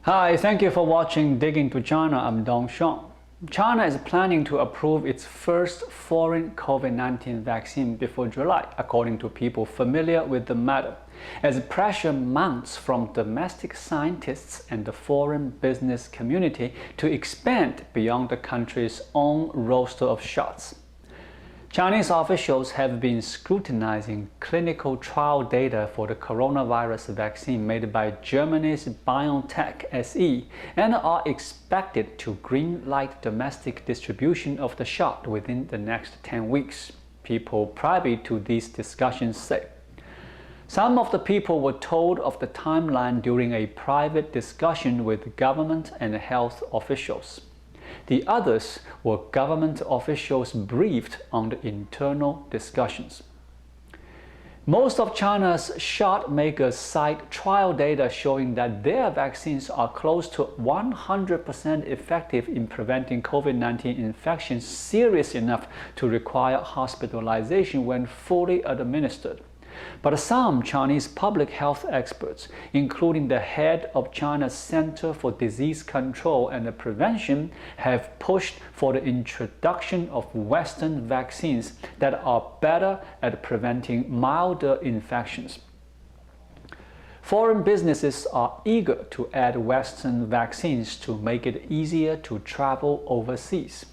Hi, thank you for watching Dig Into China. I'm Dong Shang. China is planning to approve its first foreign COVID-19 vaccine before July, according to people familiar with the matter, as pressure mounts from domestic scientists and the foreign business community to expand beyond the country's own roster of shots. Chinese officials have been scrutinizing clinical trial data for the coronavirus vaccine made by Germany's BioNTech SE and are expected to green-light domestic distribution of the shot within the next 10 weeks, people privy to these discussions say. Some of the people were told of the timeline during a private discussion with government and health officials. The others were government officials briefed on the internal discussions. Most of China's shot makers cite trial data showing that their vaccines are close to 100% effective in preventing COVID-19 infections serious enough to require hospitalization when fully administered. But some Chinese public health experts, including the head of China's Center for Disease Control and Prevention, have pushed for the introduction of Western vaccines that are better at preventing milder infections. Foreign businesses are eager to add Western vaccines to make it easier to travel overseas,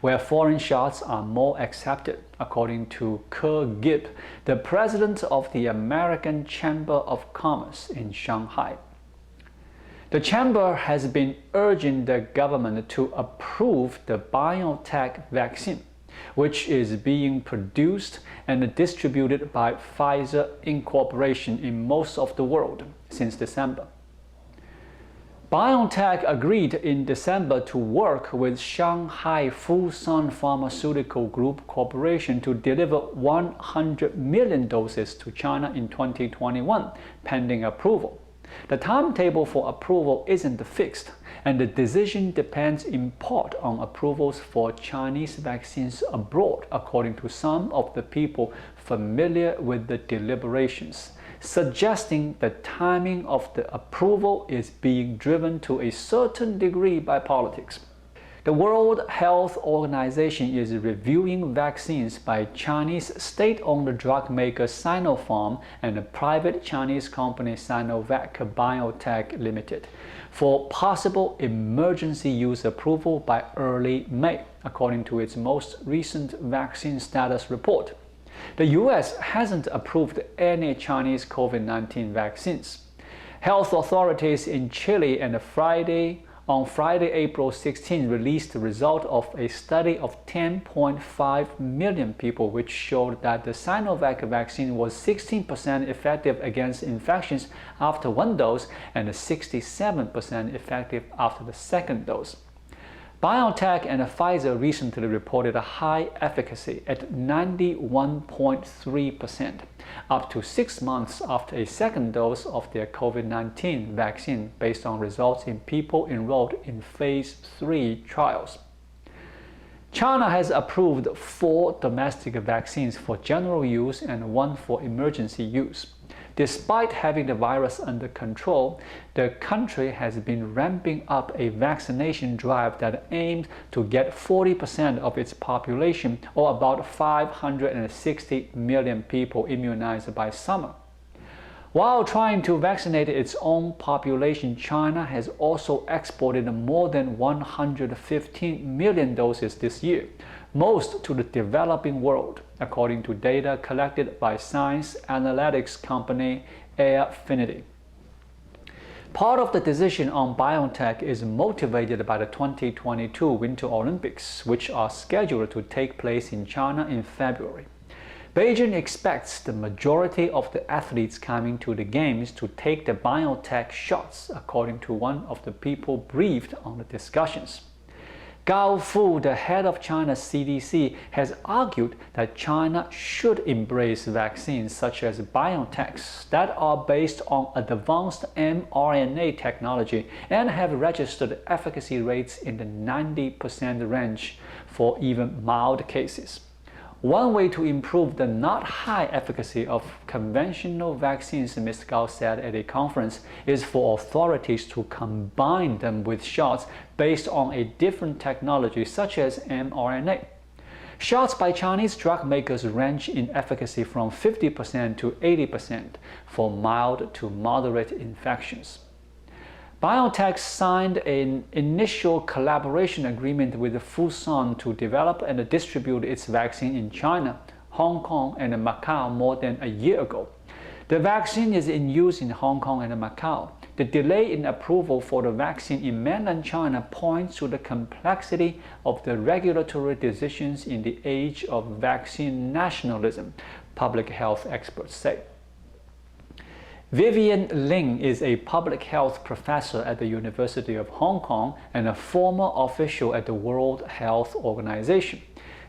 where foreign shots are more accepted, according to Ker Gibbs, the president of the American Chamber of Commerce in Shanghai. The chamber has been urging the government to approve the BioNTech vaccine, which is being produced and distributed by Pfizer Inc. in most of the world since December. BioNTech agreed in December to work with Shanghai Fosun Pharmaceutical Group Corporation to deliver 100 million doses to China in 2021, pending approval. The timetable for approval isn't fixed, and the decision depends in part on approvals for Chinese vaccines abroad, according to some of the people familiar with the deliberations, suggesting the timing of the approval is being driven to a certain degree by politics. The World Health Organization is reviewing vaccines by Chinese state-owned drug maker Sinopharm and the private Chinese company Sinovac BioNTech Limited for possible emergency use approval by early May, according to its most recent vaccine status report. The US hasn't approved any Chinese COVID-19 vaccines. Health authorities in Chile on Friday, April 16, released the result of a study of 10.5 million people, which showed that the Sinovac vaccine was 16% effective against infections after one dose and 67% effective after the second dose. BioNTech and Pfizer recently reported a high efficacy at 91.3%, up to 6 months after a second dose of their COVID-19 vaccine, based on results in people enrolled in Phase 3 trials. China has approved 4 domestic vaccines for general use and 1 for emergency use. Despite having the virus under control, the country has been ramping up a vaccination drive that aims to get 40% of its population, or about 560 million people, immunized by summer. While trying to vaccinate its own population, China has also exported more than 115 million doses this year, most to the developing world, according to data collected by science analytics company Airfinity. Part of the decision on BioNTech is motivated by the 2022 Winter Olympics, which are scheduled to take place in China in February. Beijing expects the majority of the athletes coming to the Games to take the BioNTech shots, according to one of the people briefed on the discussions. Gao Fu, the head of China's CDC, has argued that China should embrace vaccines such as BioNTech's that are based on advanced mRNA technology and have registered efficacy rates in the 90% range for even mild cases. One way to improve the not high efficacy of conventional vaccines, Ms. Gao said at a conference, is for authorities to combine them with shots based on a different technology such as mRNA. Shots by Chinese drug makers range in efficacy from 50% to 80% for mild to moderate infections. BioNTech signed an initial collaboration agreement with Fosun to develop and distribute its vaccine in China, Hong Kong, and Macau more than a year ago. The vaccine is in use in Hong Kong and Macau. The delay in approval for the vaccine in mainland China points to the complexity of the regulatory decisions in the age of vaccine nationalism, public health experts say. Vivian Ling is a public health professor at the University of Hong Kong and a former official at the World Health Organization.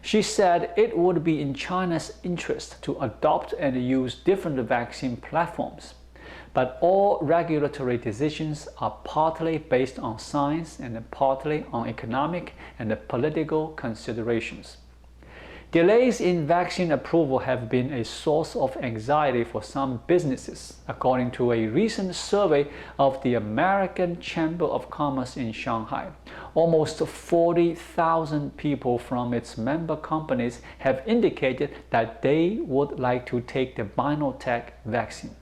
She said it would be in China's interest to adopt and use different vaccine platforms. But all regulatory decisions are partly based on science and partly on economic and political considerations. Delays in vaccine approval have been a source of anxiety for some businesses, according to a recent survey of the American Chamber of Commerce in Shanghai. Almost 40,000 people from its member companies have indicated that they would like to take the BioNTech vaccine.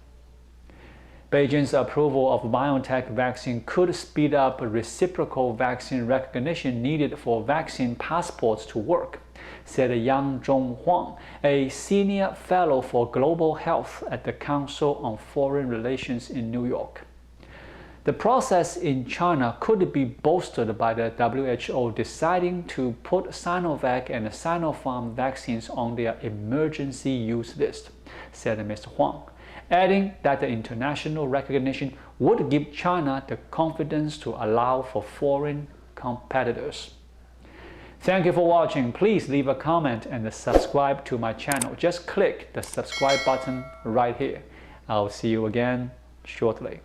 Beijing's approval of BioNTech vaccine could speed up reciprocal vaccine recognition needed for vaccine passports to work, said Yang Zhonghuang, a senior fellow for global health at the Council on Foreign Relations in New York. The process in China could be bolstered by the WHO deciding to put Sinovac and Sinopharm vaccines on their emergency use list, said Mr. Huang, adding that the international recognition would give China the confidence to allow for foreign competitors. Thank you for watching. Please leave a comment and subscribe to my channel. Just click the subscribe button right here. I'll see you again shortly.